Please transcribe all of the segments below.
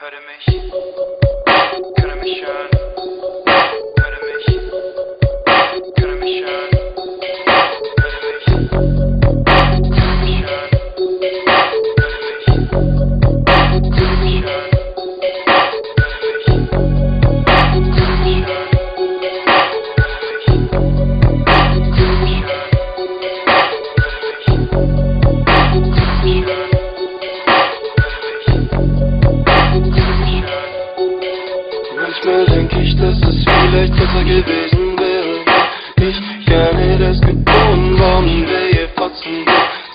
Hörte mich, könne mich hören. Hörte mich, könne mich hören. Hörte mich, könne mich hören. Hörte mich, könne mich hören. Hörte mich, könne mich hören. Manchmal denk ich, dass es vielleicht besser gewesen wäre. Ich gerne das geboren worden wäre, ihr Fotzen.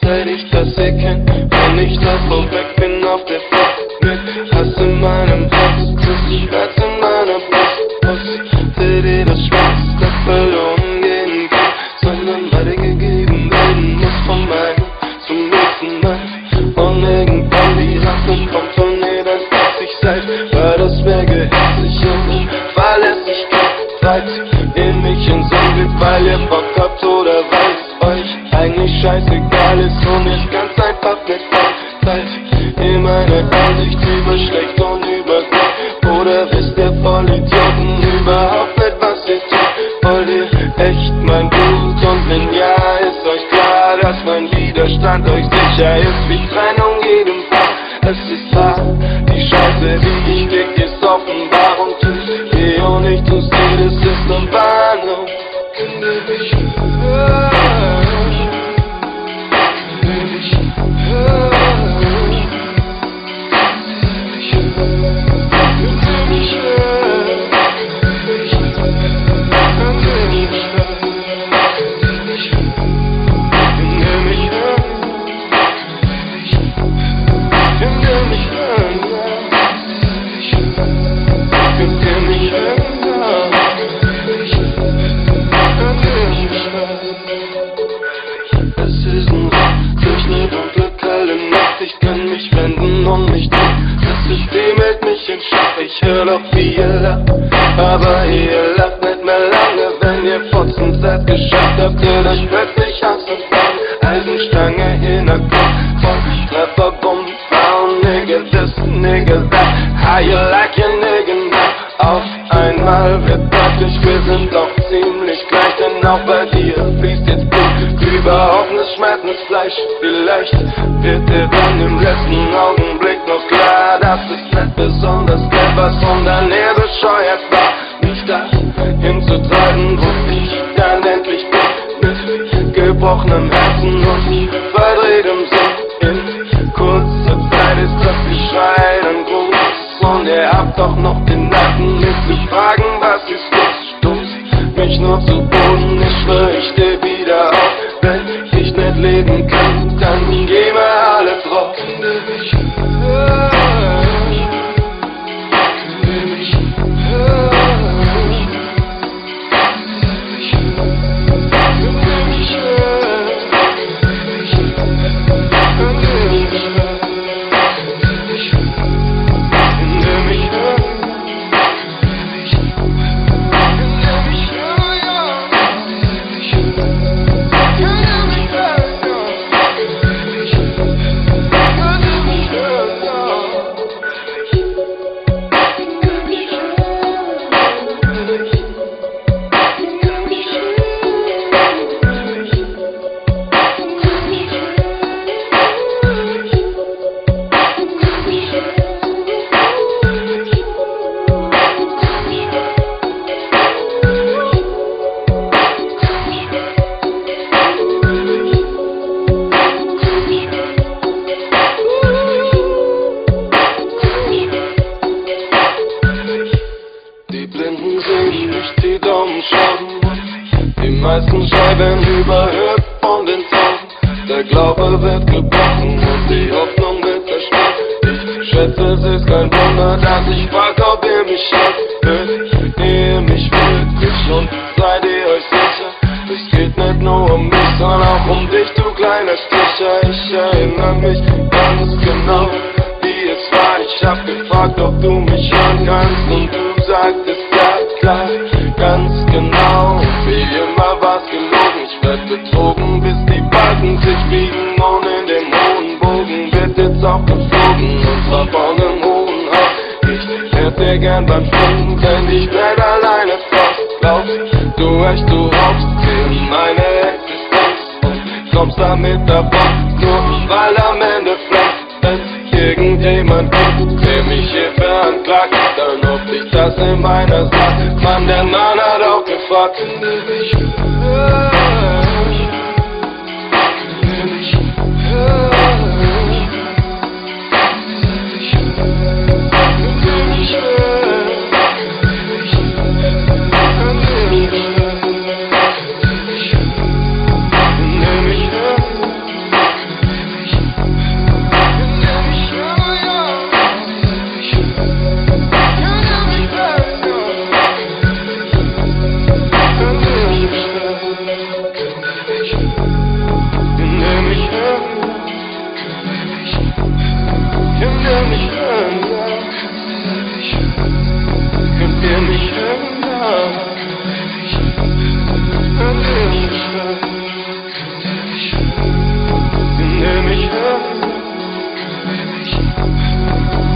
Seit ich das erkenn, wenn ich davor weg bin auf der Flucht. Mit Hass in meinem Herz, Schmerz in meiner Brust. Seht ihr das Schmerz, das verloren gehen kann, sondern weitergegeben werden muss von meinem zum nächsten Mal. Und irgendwann die Rache kommt von ihr, das was ich seid, weil das mehr gehässlich und verlässlich seid. Nehm mich ins Unglück, weil ihr Bock habt oder weil euch eigentlich scheißegal ist und ich ganz einfach nicht seid. In meiner Ansicht über schlecht und über gut, oder wisst ihr Vollidioten überhaupt nicht, was ihr tut? Wollt ihr echt mein Blut? Und wenn ja, ist euch klar, dass mein Widerstand euch sicher ist wie Trennung jedem Fall. Es ist wahr, die Scheiße, die ich krieg, ist offenbar und tut weh und ich tu's dir, das ist eine Warnung. Könnt ihr mich hören? Könnt ihr mich hören? Ich kann mich wenden und mich tun. Das System hält mich in Schach. Ich hör doch, wie ihr lacht, aber ihr lacht nicht mehr lange. Wenn ihr Fotzen seid geschafft, habt ihr das plötzlich Angst und Fang. Eisenstange in der Kopf von Treffer, Bumm, Frauen, Nigga this, Nigga that. How you like your nigga now? Auf einmal wird deutlich, wir sind doch ziemlich gleich, denn auch bei dir fließt jetzt Blut über offenes Schmerzensfleisch. Vielleicht wird dir dann im letzten Augenblick noch klar, dass es nicht besonders clever, sondern eher bescheuert war, mich da hinzutreiben, wo ich dann endlich bin, mit gebrochenem Herzen und verdrehtem Sinn. In kurzer Zeit ist das Geschrei dann groß und ihr habt doch noch den Nacken, mich zu fragen, was ist los? Stoß mich nur zu Boden, ich schwör, ich steh wieder auf. Wenn ich nicht leben kann, dann gehen wir alle drauf. Könnt ihr mich hören? Könnt ihr mich hören? Könnt ihr mich hören? Könnt ihr mich hören? Könnt ihr mich hören? Die meisten schreiben überhört von den Tausend. Der Glaube wird gebrochen und die Hoffnung wird zerstört. Ich schätze, es ist kein Wunder, dass ich frag, ob ihr mich hört. Ihr mich wirklich und seid ihr euch sicher? Es geht nicht nur um mich, sondern auch um dich, du kleiner Sticher. Ich erinnere mich ganz genau, wie es war. Ich hab gefragt, ob du mich hören kannst und du sagtest ja klar, ganz genau. Wie immer war's gelogen, ich werd betrogen, bis die Balken sich biegen und in dem hohen Bogen wird jetzt auch geflogen. Und zwar von einem hohen Haus dir gern beim Sprung, wenn ich bleib alleine fort. Glaubst du echt, du raubst dir meine Existenz und kommst damit davon, nur weil am Ende flext, wenn irgendjemand gibt, der mich hierfür anklagt, dann hoffe ich, dass in meiner Sache, Mann, der Mann hat auch gefragt,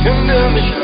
Könnt ihr mich